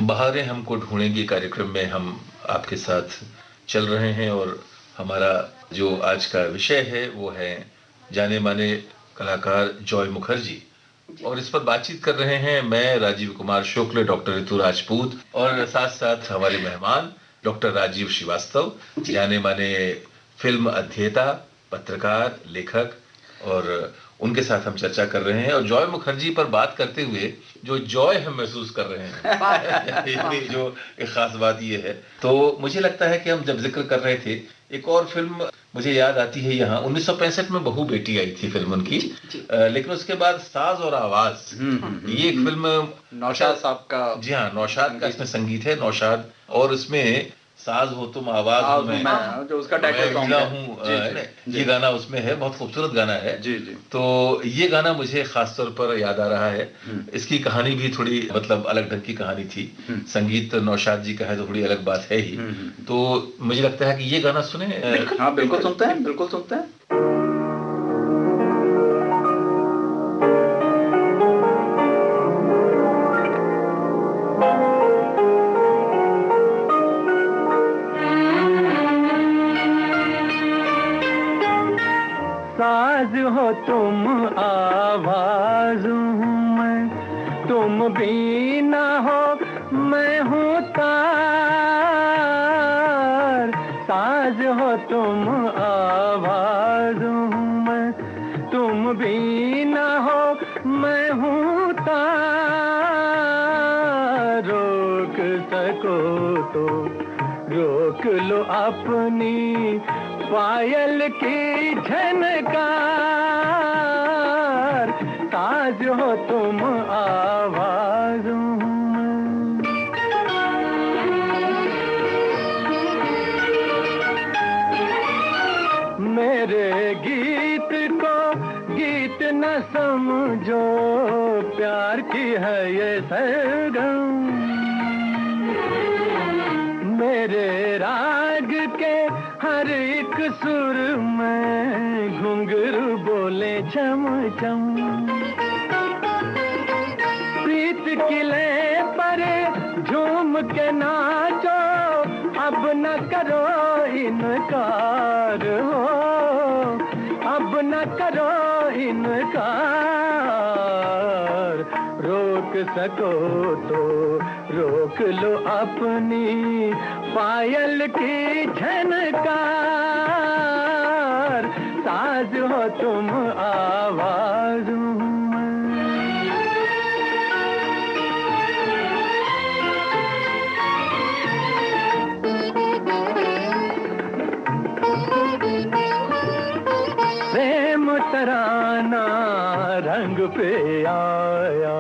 बहारें हमको ढूंढेंगी कार्यक्रम में हम आपके साथ चल रहे हैं और हमारा जो आज का विषय है वो है जाने माने कलाकार जॉय मुखर्जी। और इस पर बातचीत कर रहे हैं मैं राजीव कुमार शुक्ल, डॉक्टर ऋतु राजपूत और साथ साथ हमारे मेहमान डॉक्टर राजीव श्रीवास्तव, जाने माने फिल्म अध्येता, पत्रकार, लेखक। और उनके साथ हम चर्चा कर रहे हैं और जॉय मुखर्जी पर बात करते हुए जो जॉय हम महसूस कर रहे हैं ये जो एक खास बात ये है। तो मुझे लगता है कि हम जब जिक्र कर रहे थे, एक और फिल्म मुझे याद आती है यहाँ 1965 में बहू बेटी आई थी फिल्म उनकी। लेकिन उसके बाद साज और आवाज, ये एक फिल्म नौशाद साहब का। जी हाँ, नौशाद का इसमें संगीत है, नौशाद। और उसमें साज हो तुम आवाज हो मैं, जो उसका टाइटल सॉन्ग है, ये गाना उसमें है, बहुत खूबसूरत गाना है। जी जी। तो ये गाना मुझे खास तौर पर याद आ रहा है। इसकी कहानी भी थोड़ी मतलब अलग ढंग की कहानी थी। संगीत नौशाद जी का है तो थोड़ी अलग बात है ही। तो मुझे लगता है कि ये गाना सुने। हाँ बिल्कुल सुनते हैं, बिल्कुल सुनते हैं। साज हो तुम आवाज हूँ मैं, तुम बीना हो मैं हूँ तार। साज हो तुम आवाज हूँ मैं, तुम बीना हो मैं हूँ तार। रोक सको तो रोक लो अपनी पायल की झनकार। साज हो तुम आवाज हूँ मेरे गीत को गीत न समझो, प्यार की है ये सरगम। मेरे राग के हर एक सुर में घुंघरू बोले चम चम। प्रीत किले पर झूम के नाचो, अब न करो इनकार हो, अब न करो इनकार। रोक सको तो रोक लो अपनी पायल की झनकार। साज हो तुम आवाज हूँ प्रेम तराना रंग पे आया,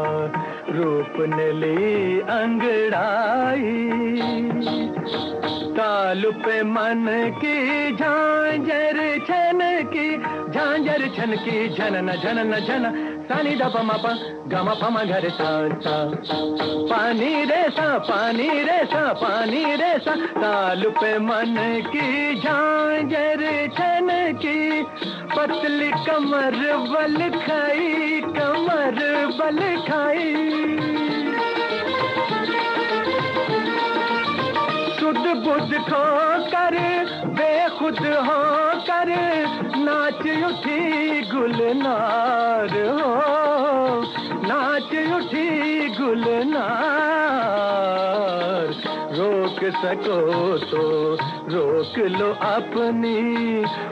रूप ने ली अंगड़ाई। ताल पे मन की झांझर छन की, झांझर छन की झनन झनन झन। सानी दा पमा पा गमा पमा घर सा सा। पानी रे सा पानी रे सा पानी रे सा। ताल पे मन की झांझर छन की, पतली कमर बल खाई, कमर बल खाई। सुध बुध खो कर बेखुद हो कर, नाच उठी गुलनार हो, नाच उठी गुलनार। रोक सको तो रोक लो अपनी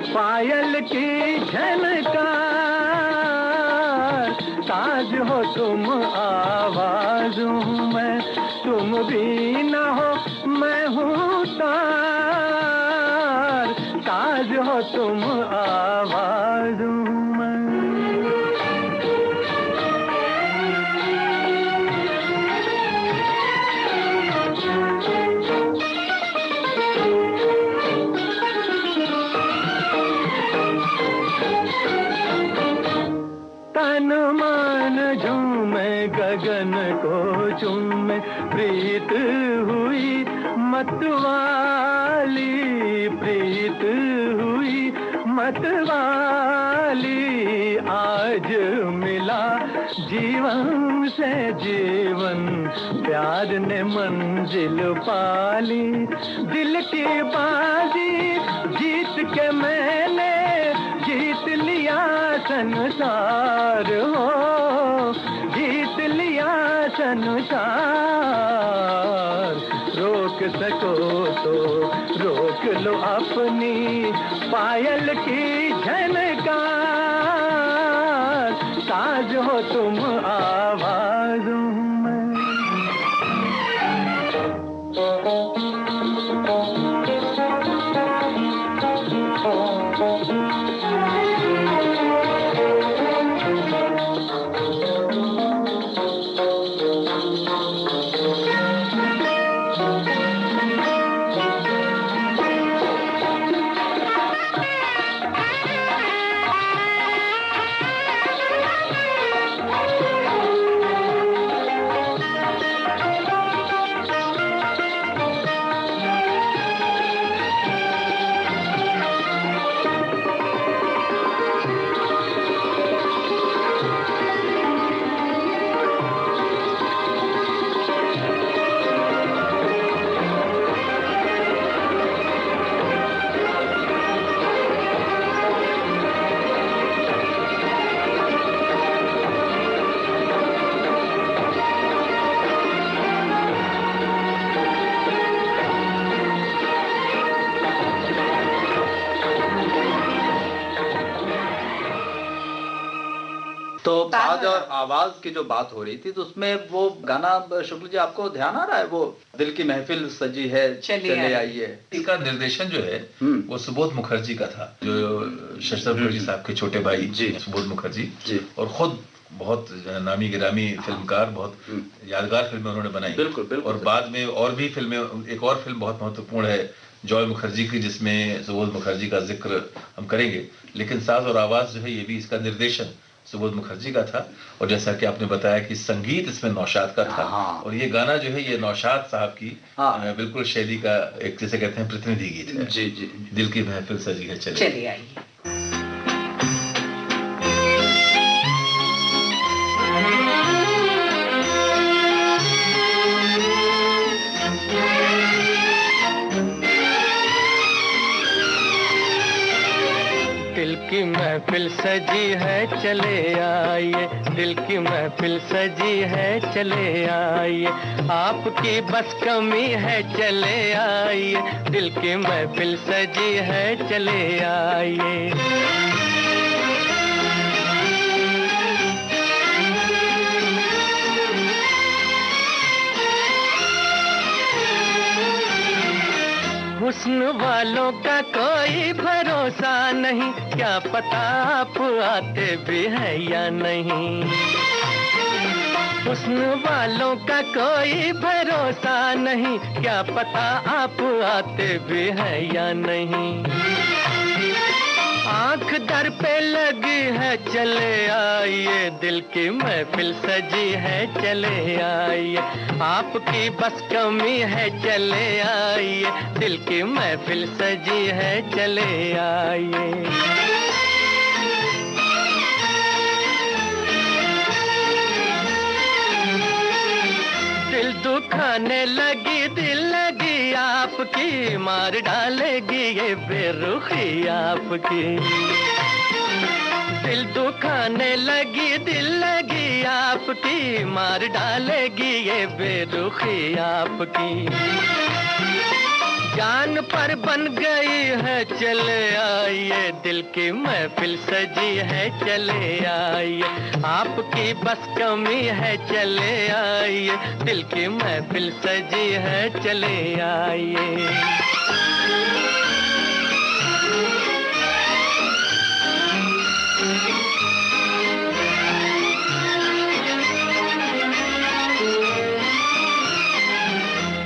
पायल की झनकार। साज हो तुम आवाज हूँ मैं, तुम भी ना हो मैं हूँ तार। साज हो तुम आवाज हूँ मैं। तन मन झूमे गगन को चूमे, प्रीत हुई मतवाली, प्रीत हुई मत वाली आज मिला जीवन से जीवन, प्यार ने मंजिल पाली। दिल की बाजी जीत के मैंने जीत लिया संसार हो, जीत लिया संसार। रोक सको तो रोक लो अपनी पायल की झनकार, साज हो तुम आवाज़ों में। तो साज और आवाज की जो बात हो रही थी, तो उसमें वो गाना शुक्ल जी आपको ध्यान आ रहा है, वो दिल की महफिल सजी है चले आइए? इसका निर्देशन जो है वो सुबोध मुखर्जी का था, जो शशि मुखर्जी साहब के छोटे भाई सुबोध मुखर्जी जी, और खुद बहुत नामी गिरामी फिल्मकार, बहुत यादगार फिल्में उन्होंने बनाई। बिल्कुल बिल्कुल। और बाद में और भी फिल्में, एक और फिल्म बहुत महत्वपूर्ण है जॉय मुखर्जी की, जिसमें सुबोध मुखर्जी का जिक्र हम करेंगे। लेकिन साज और आवाज जो है ये भी, इसका निर्देशन सुबोध मुखर्जी का था। और जैसा कि आपने बताया कि संगीत इसमें नौशाद का था। और ये गाना जो है ये नौशाद साहब की बिल्कुल शैली का एक, जैसे कहते हैं, प्रतिनिधि गीत है। जी जी। दिल की महफिल सजी है चले आइए। दिल की महफिल सजी है चले आइए, दिल की महफिल सजी है चले आइए, आपकी बस कमी है चले आइए, दिल की महफिल सजी है चले आइए। हुस्न वालों का कोई भरोसा नहीं, क्या पता आप आते भी हैं या नहीं। हुस्न वालों का कोई भरोसा नहीं, क्या पता आप आते भी हैं या नहीं। आंख दर पे लगी है चले आइए, दिल की महफिल सजी है चले आइए, आपकी बस कमी है चले आइए, दिल की महफिल सजी है चले आइए। दिल दुखाने लगी, दिल लगी आपकी, मार डालेगी ये बेरुखी आपकी। दिल दुखाने लगी, दिल लगी आपकी, मार डालेगी ये बेरुखी आपकी। जान पर बन गई है चले आइए, दिल की महफिल सजी है चले आइए, आपकी बस कमी है चले आइए, दिल की महफिल सजी है चले आइए।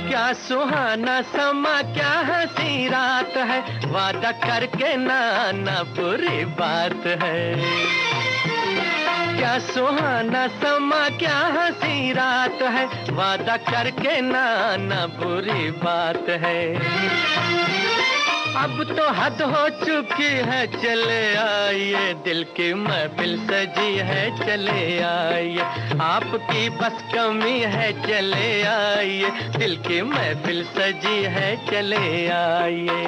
क्या सुहाना समा, क्या हंसी रात है, वादा करके ना आना बुरी बात है। क्या सुहाना समा, क्या हंसी रात है, वादा करके ना आना बुरी बात है। अब तो हद हो चुकी है, चले आइए, दिल की महफिल सजी है, चले आइए, आपकी बस कमी है, चले आइए, दिल की महफिल सजी है, चले आइए।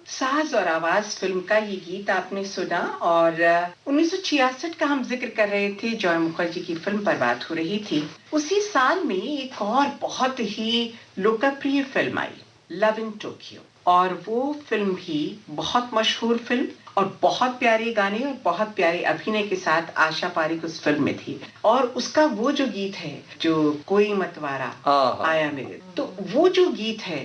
साज और आवाज फिल्म का ये गीत आपने सुना और 1966 का हम जिक्र कर रहे थे। जॉय मुखर्जी की फिल्म पर बात हो रही थी। उसी साल में एक और बहुत ही लोकप्रिय film I, love in Tokyo, और वो फिल्म भी बहुत मशहूर फिल्म और बहुत प्यारे गाने और बहुत प्यारे अभिनय के साथ आशा पारेख उस फिल्म में थी। और उसका वो जो गीत है, जो कोई मतवारा आया मेरे, तो वो जो गीत है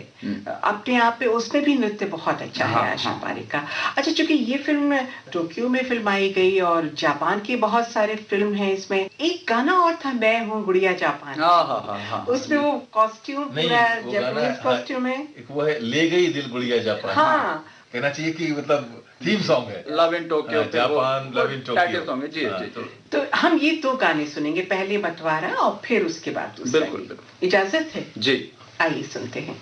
अपने आप में उसमें भी नृत्य बहुत अच्छा है आशा पारेख का। अच्छा, चूंकि ये फिल्म टोक्यो में फिल्माई गई और जापान के बहुत सारे फिल्म हैं, इसमें एक गाना और था, मैं हूँ गुड़िया जापान, उसमें वो कॉस्ट्यूम पूरा जापानीज कॉस्ट्यूम है, वो है ले गई दिल गुड़िया जापान। हाँ, कहना चाहिए कि मतलब थीम सॉन्ग है, love in Tokyo, Japan, love in Tokyo song है। जी जी। तो हम ये दो गाने सुनेंगे, पहले बंटवारा और फिर उसके बाद दूसरा। बिल्कुल, इजाजत है जी, आइए सुनते हैं।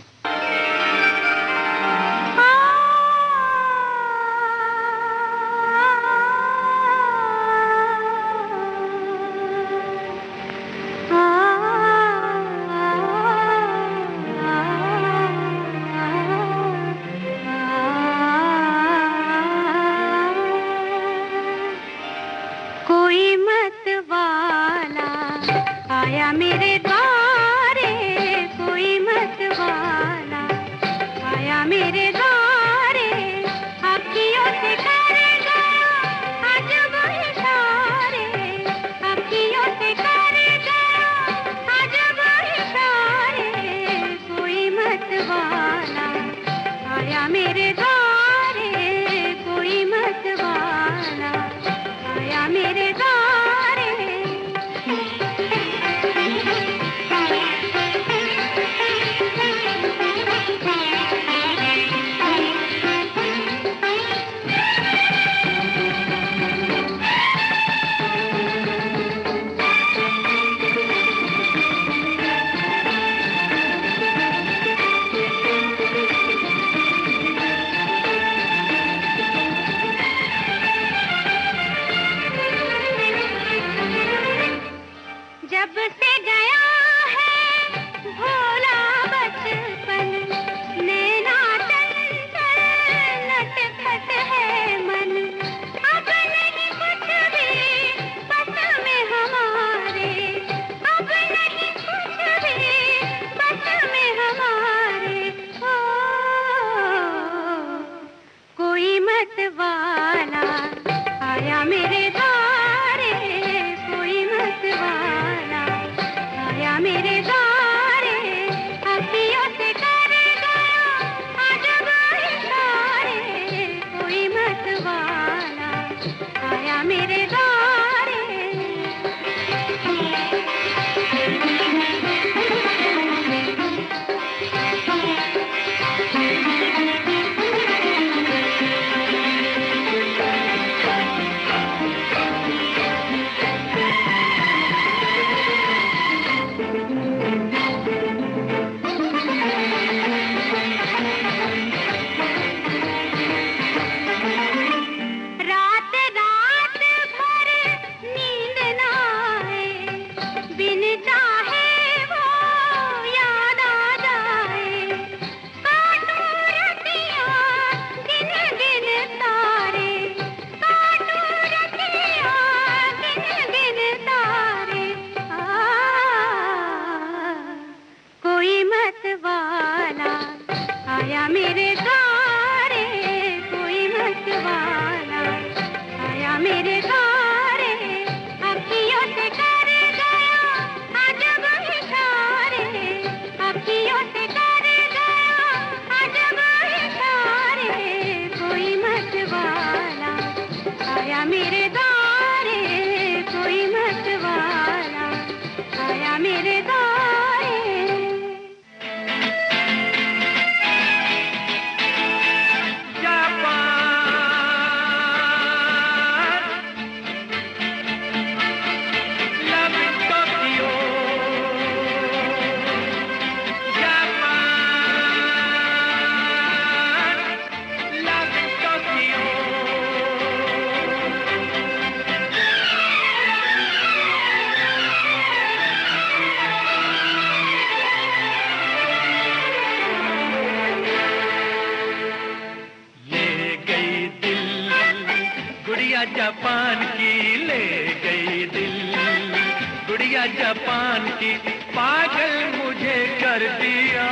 जापान की, पागल मुझे कर दिया,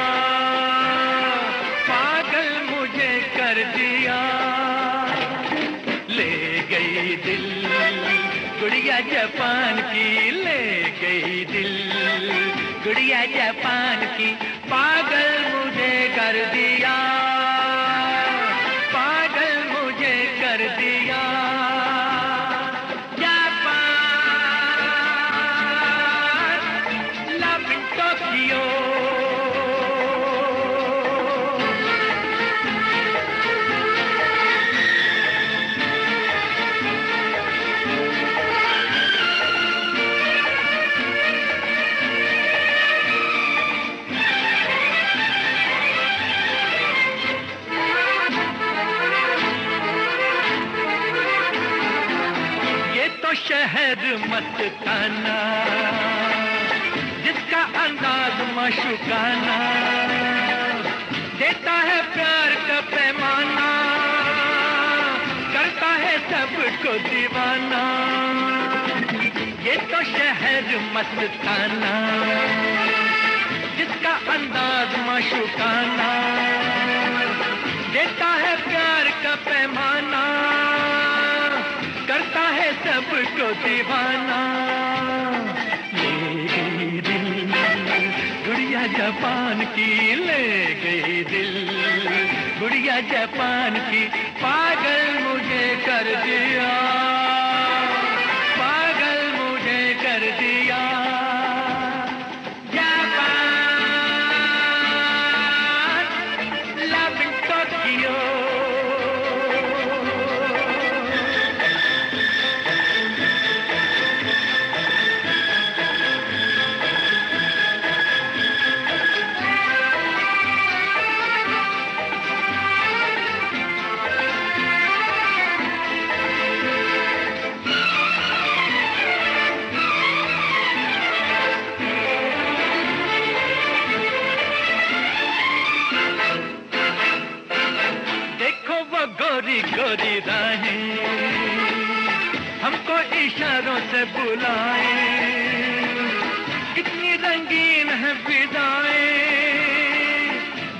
पागल मुझे कर दिया। ले गई दिल गुड़िया जापान की, ले गई दिल गुड़िया जापान की, पागल मुझे कर दिया, पागल मुझे कर दिया। शहर मस्ताना, जिसका अंदाज मशुकाना, देता है प्यार का पैमाना, करता है सबको दीवाना। ये तो शहर मस्ताना, जिसका अंदाज मशुकाना, देता है प्यार का पैमाना, करता है सबको दीवाना। ले गई दिल गुड़िया जापान की, ले गई दिल गुड़िया जापान की, पागल मुझे कर दिया, पागल मुझे कर दिया। गोरी गोरी राहें हमको इशारों से बुलाए, कितनी रंगीन है विदाएं,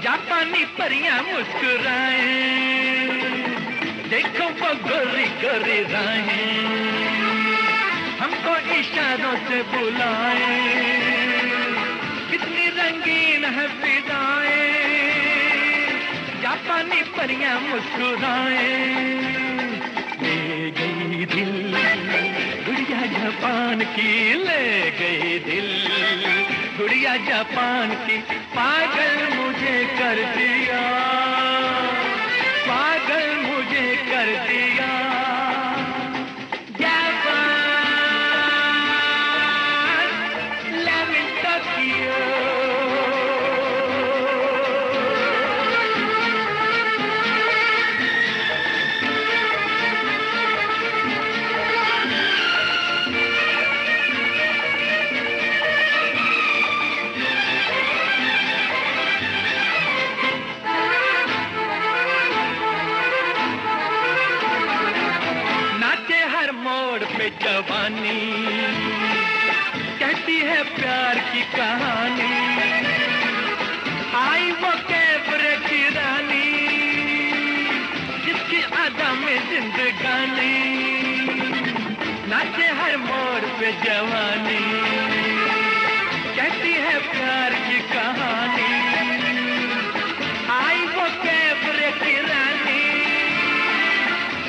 जापानी परियां मुस्कुराए। देखो वो गोरी गोरी राहें हमको इशारों से बुलाए, कितनी रंगीन है विदाएं, जापानी परियां मुस्कुराए। ले गई दिल गुड़िया जापान की, ले गई दिल गुड़िया जापान की, पागल मुझे कर दिया, पागल मुझे कर दिया। जवानी कहती है प्यार की कहानी, आई वो कैबरे की रानी, जिसकी अदा में जिंदगानी, नाचे हर मोड़ पे जवानी, कहती है प्यार की कहानी, आई वो कैबरे की रानी,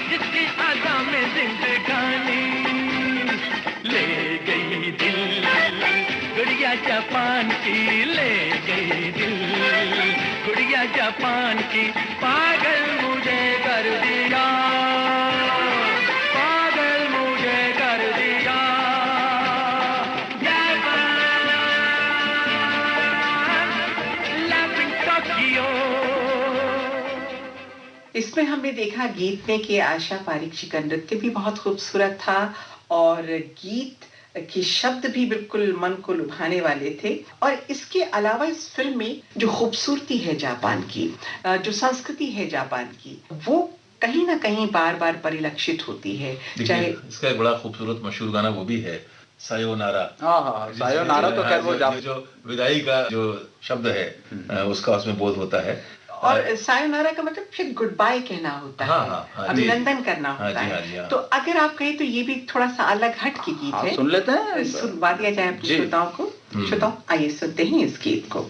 जिसकी अदा में जिंदगानी। ले गई दिल गुड़िया जापान की, ले गई दिल गुड़िया जापान की, पागल मुझे कर दिया, पागल मुझे कर दिया। Japan loving Tokyo. इसमें हमने देखा गीत में कि आशा पारिक जी का नृत्य भी बहुत खूबसूरत था और गीत के शब्द भी बिल्कुल मन को लुभाने वाले थे। और इसके अलावा इस फिल्म में जो खूबसूरती है जापान की, जो संस्कृति है जापान की, वो कहीं ना कहीं बार बार परिलक्षित होती है। चाहे इसका एक बड़ा खूबसूरत मशहूर गाना वो भी है, सायोनारा। हाँ हाँ, सायोनारा तो खैर वो जो विदाई का जो शब्द है उसका उसमें बोध होता है। और सायोनारा का मतलब फिर गुड बाय कहना होता हाँ, है, हाँ, अभिनंदन करना होता है। तो अगर आप कहें तो ये भी थोड़ा सा अलग हट के गीत है, सुन लेते हैं, सुनवा दिया जाए अपने श्रोताओं को। श्रोताओं आइए सुनते हैं इस गीत को।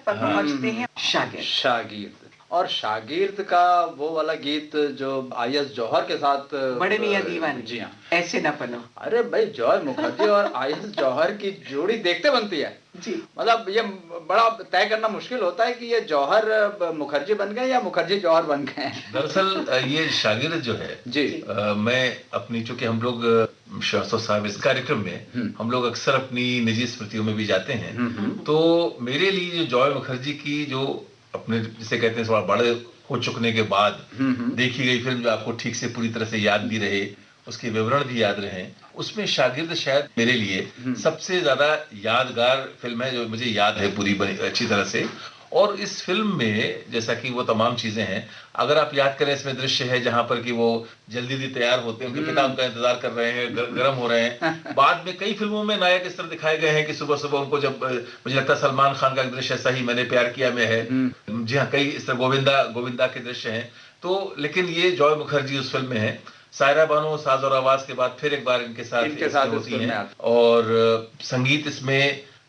पर पहुंचते हैं शागिर्द। और शागिर्द का वो वाला गीत जो आईएस जौहर के साथ, बड़े मियां दीवाने, जी हाँ, ऐसे न बनो। अरे भाई, जॉय मुखर्जी और आईएस जौहर की जोड़ी देखते बनती है। जी। मतलब ये बड़ा तय करना मुश्किल होता है कि ये जौहर मुखर्जी बन गए या मुखर्जी जौहर बन गए। दरअसल ये शागिर्द जो है जी। मैं अपनी, चूंकि हम लोग श्रीवास्तव साहब इस कार्यक्रम में हम लोग अक्सर अपनी निजी स्मृतियों में भी जाते हैं, तो मेरे लिए जो जॉय मुखर्जी की जो अपने जिसे कहते हैं थोड़ा बड़े हो चुकने के बाद देखी गई फिल्म, जो आपको ठीक से पूरी तरह से याद भी रहे, उसके विवरण भी याद रहे, उसमें शागिर्द शायद मेरे लिए सबसे ज्यादा यादगार फिल्म है जो मुझे याद है पूरी अच्छी तरह से। और इस फिल्म में जैसा कि वो तमाम चीजें हैं, अगर आप याद करें, इसमें दृश्य है जहां पर कि वो जल्दी तैयार होते हैं, उनके पिता उनका इंतजार कर रहे हैं, गर्म हो रहे हैं। बाद में कई फिल्मों में नायक इस तरह दिखाए गए हैं कि सुबह सुबह उनको, जब मुझे लगता है सलमान खान का एक दृश्य ऐसा ही मैंने प्यार किया में है, जी हाँ, कई इस तरह गोविंदा के दृश्य हैं। तो लेकिन ये जॉय मुखर्जी उस फिल्म में है। सायरा बानो साज और आवाज के बाद फिर एक बार इनके साथ होती हैं, और संगीत इसमें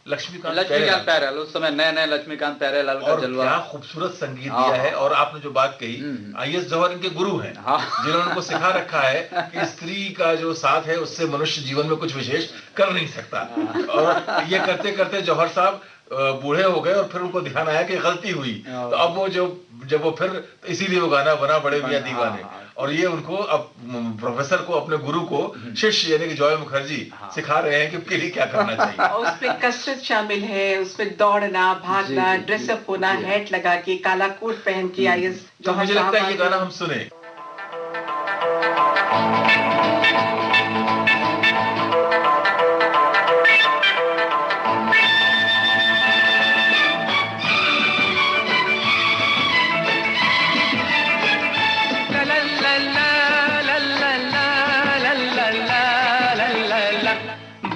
लक्ष्मीकांत प्यारेलाल, उस समय नए लक्ष्मीकांत प्यारेलाल का जलवा, क्या खूबसूरत संगीत दिया है। और आपने जो बात कही, आईएस जौहर इनके गुरु हैं, जिन्होंने उनको सिखा रखा है कि स्त्री का जो साथ है उससे मनुष्य जीवन में कुछ विशेष कर नहीं सकता। और ये करते करते जौहर साहब बूढ़े हो गए और फिर उनको ध्यान आया कि गलती हुई, तो अब वो जब वो फिर, इसीलिए वो गाना बना बड़े मियां दीवाने, और ये उनको अब प्रोफेसर को, अपने गुरु को, शिष्य यानी कि जॉय मुखर्जी सिखा रहे हैं कि उसके लिए क्या करना चाहिए। और उसमें कसरत शामिल है, उसमें दौड़ना, भागना, ड्रेसअप होना, हैट लगा के, काला कोट पहन के आईएस तो मुझे लगता है ये गाना हम सुने।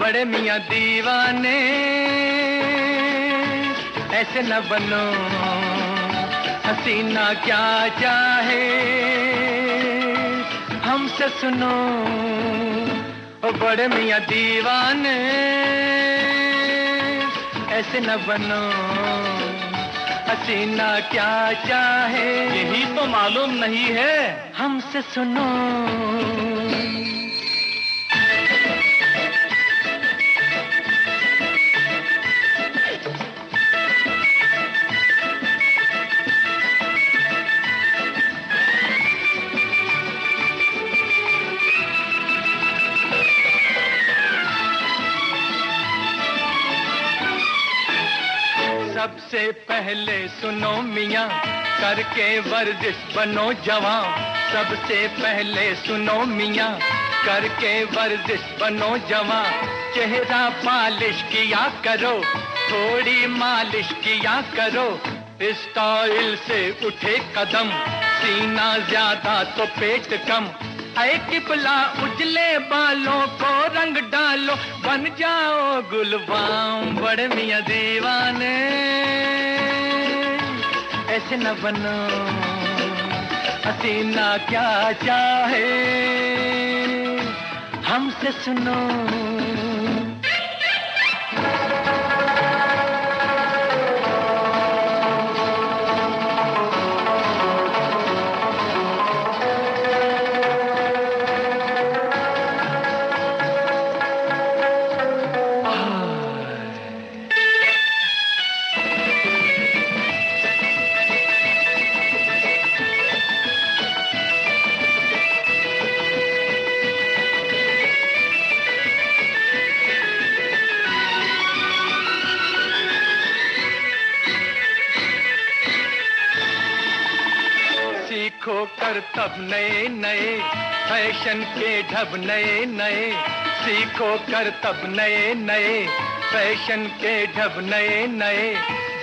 बड़े मियां दीवाने ऐसे न बनो, हसीना क्या चाहे हमसे सुनो। ओ बड़े मियां दीवाने ऐसे न बनो, हसीना क्या चाहे यही तो मालूम नहीं है हमसे सुनो। सबसे पहले सुनो मियाँ, करके वर्जिश बनो जवां। सबसे पहले सुनो मियाँ, करके वर्जिश बनो जवां। चेहरा पालिश किया करो, थोड़ी मालिश किया करो। स्टाइल से उठे कदम, सीना ज्यादा तो पेट कम। ऐ किबला उजले बालों को रंग डालो, बन जाओ गुलबाम। बड़े मियां दीवाने ऐसे न बनो, हसीना क्या चाहे हमसे सुनो। तब नए नए फैशन के ढब, नए नए सीखो कर तब नए नए फैशन के ढब, नए नए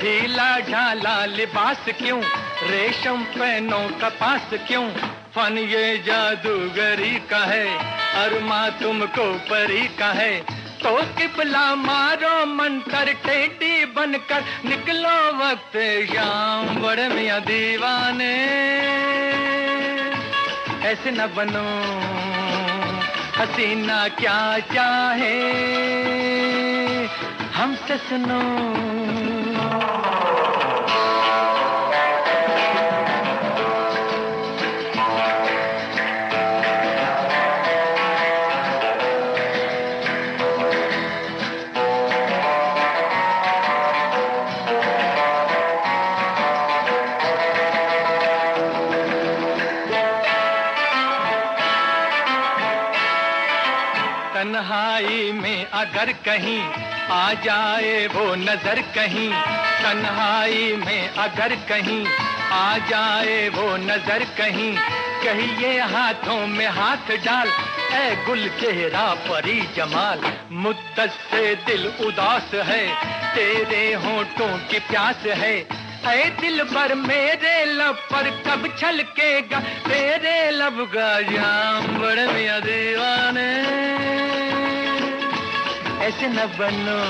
ढीला ढाला लिबास क्यों, रेशम पहनो कपास क्यों। फन ये जादूगरी का है, अरमा तुमको परी का है। तो किबला मारो मंतर, टेढ़ी बनकर निकलो वक्त शाम। बड़े मियां दीवाने ऐसे न बनो, हसीना क्या चाहे हमसे सुनो। तन्हाई में अगर कहीं आ जाए वो नजर कहीं, तन्हाई में अगर कहीं आ जाए वो नजर कहीं, कहिए हाथों में हाथ डाल ऐ गुल चेहरा परी जमाल, मुद्दत से दिल उदास है तेरे होंठों की प्यास है, ऐ दिल पर मेरे लब पर कब छलकेगा तेरे लब का जाम, बड़े मियां दीवाने ऐसे न बनो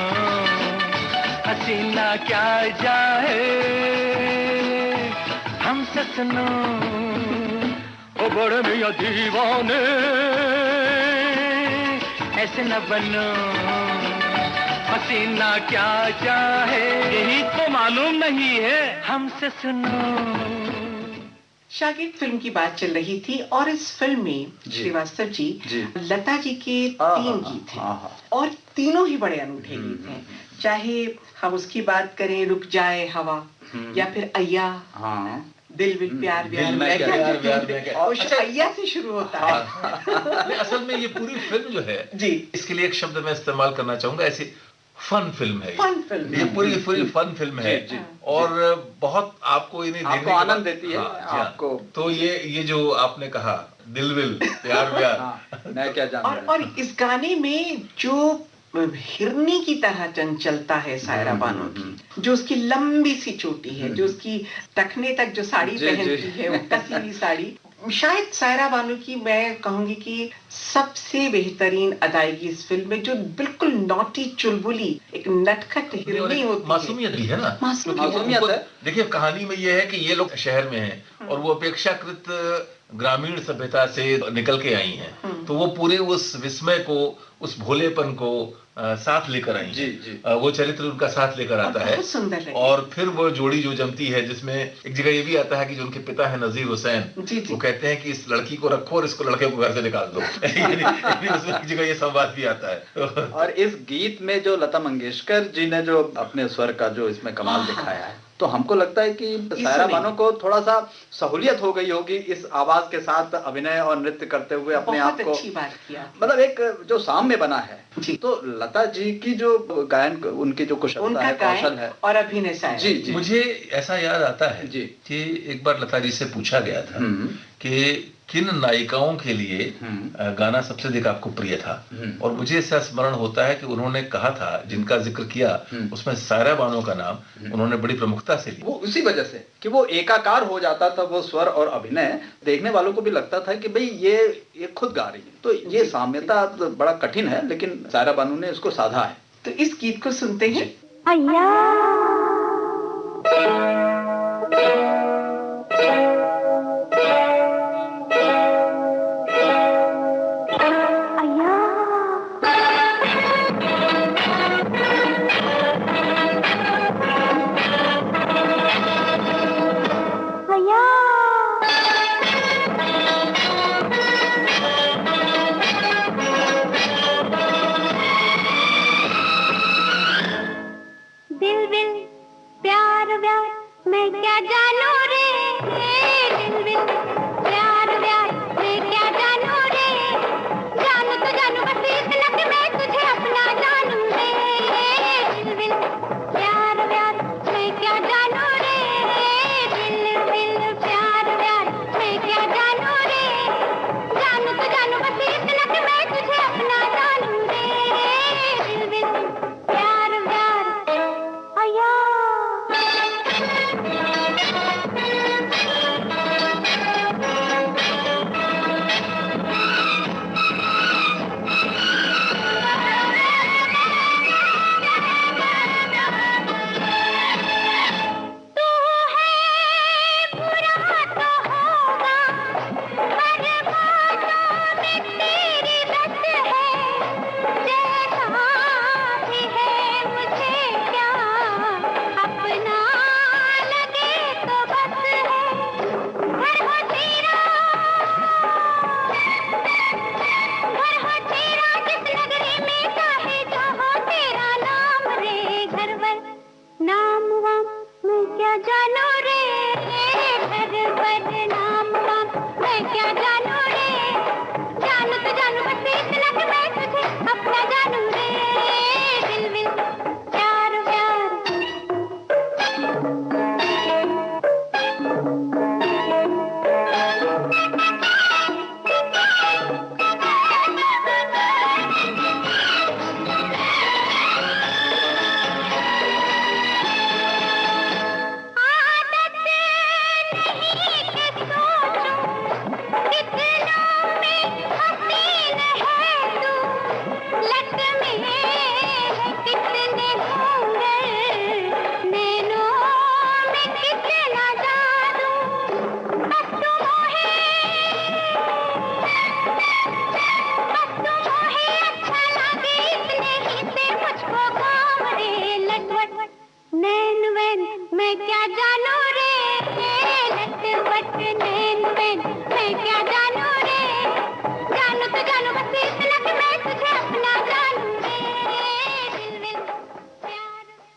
हसीना क्या जाए हमसे सुनो, ओ बड़े मियां दीवाने ऐसे न बनो हसीना क्या चाहे, यही तो मालूम नहीं है हमसे सुनो। शागिर्द फिल्म की बात चल रही थी और इस फिल्म में श्रीवास्तव जी लता जी के 3 गीत हैं और तीनों ही बड़े अनूठे गीत हैं, चाहे हम उसकी बात करें रुक जाए हवा या फिर अय्या, दिल में प्यार अय्या से शुरू होता है। असल में ये पूरी फिल्म जो है जी, इसके लिए एक शब्द मैं इस्तेमाल करना चाहूंगा, ऐसी फन फिल्म है, फन फिल्म ये पूरी फन फिल्म है और बहुत आपको इन्हें आपको आनंद देती है आपको। तो ये जो आपने कहा दिल विल प्यार व्यार मैं क्या जानता और इस गाने में जो हिरनी की तरह चंचलता है सायरा बानो की, जो उसकी लंबी सी चोटी है, जो उसकी टखने तक जो साड़ी पहनती है वो कसी हुई साड़ी, शायद सायरा बानो की मैं कहूंगी कि सबसे बेहतरीन अदायगी इस फिल्म में, जो बिल्कुल नॉटी चुलबुली एक नटखट हिरनी होती है, मासूमियत भी है ना, मासूमियत है। देखिए कहानी में ये है कि ये लोग शहर में हैं और वो अपेक्षाकृत ग्रामीण सभ्यता से निकल के आई हैं, तो वो पूरे उस विस्मय को, उस भोलेपन को साथ लेकर आई हैं। वो चरित्र उनका साथ लेकर आता है और फिर वो जोड़ी जो जमती है, जिसमें एक जगह ये भी आता है कि जो उनके पिता है नजीर हुसैन, वो कहते हैं कि इस लड़की को रखो और इसको लड़के को घर से निकाल दो। उसमें एक जगह ये संवाद भी आता है। और इस गीत में जो लता मंगेशकर जी ने जो अपने स्वर का जो इसमें कमाल दिखाया है, तो हमको लगता है कि सायरा बानो को थोड़ा सा सहूलियत हो गई होगी इस आवाज के साथ अभिनय और नृत्य करते हुए अपने आप को, अच्छी बात किया, मतलब एक जो साम्य बना है। तो लता जी की जो गायन, उनकी जो कुशलता है, कौशल है और अभिनय जी, मुझे ऐसा याद आता है कि एक बार लता जी से पूछा गया था कि किन नायिकाओं के लिए गाना सबसे अधिक आपको प्रिय था, और मुझे ऐसा स्मरण होता है कि उन्होंने कहा था, जिनका जिक्र किया उसमें सायरा बानो का नाम उन्होंने बड़ी प्रमुखता से लिया। वो उसी वजह से कि वो एकाकार हो जाता था, वो स्वर और अभिनय, देखने वालों को भी लगता था कि भाई ये खुद गा रही है। तो ये साम्यता तो बड़ा कठिन है, लेकिन सायरा बानो ने इसको साधा है। तो इस गीत को सुनते हैं। दिल विल प्यार व्यार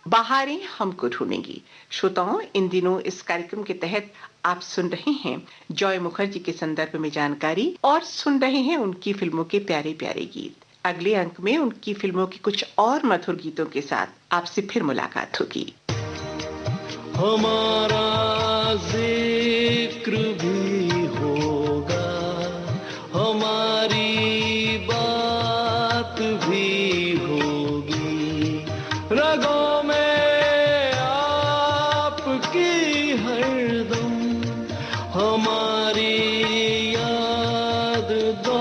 बहारें हमको ढूंढेंगी। श्रोताओं, इन दिनों इस कार्यक्रम के तहत आप सुन रहे हैं जॉय मुखर्जी के संदर्भ में जानकारी और सुन रहे हैं उनकी फिल्मों के प्यारे प्यारे गीत। अगले अंक में उनकी फिल्मों के कुछ और मधुर गीतों के साथ आपसे फिर मुलाकात होगी। हमारा जिक्र भी होगा, हमारी बात भी होगी, रगों में आपकी हरदम हमारी याद दो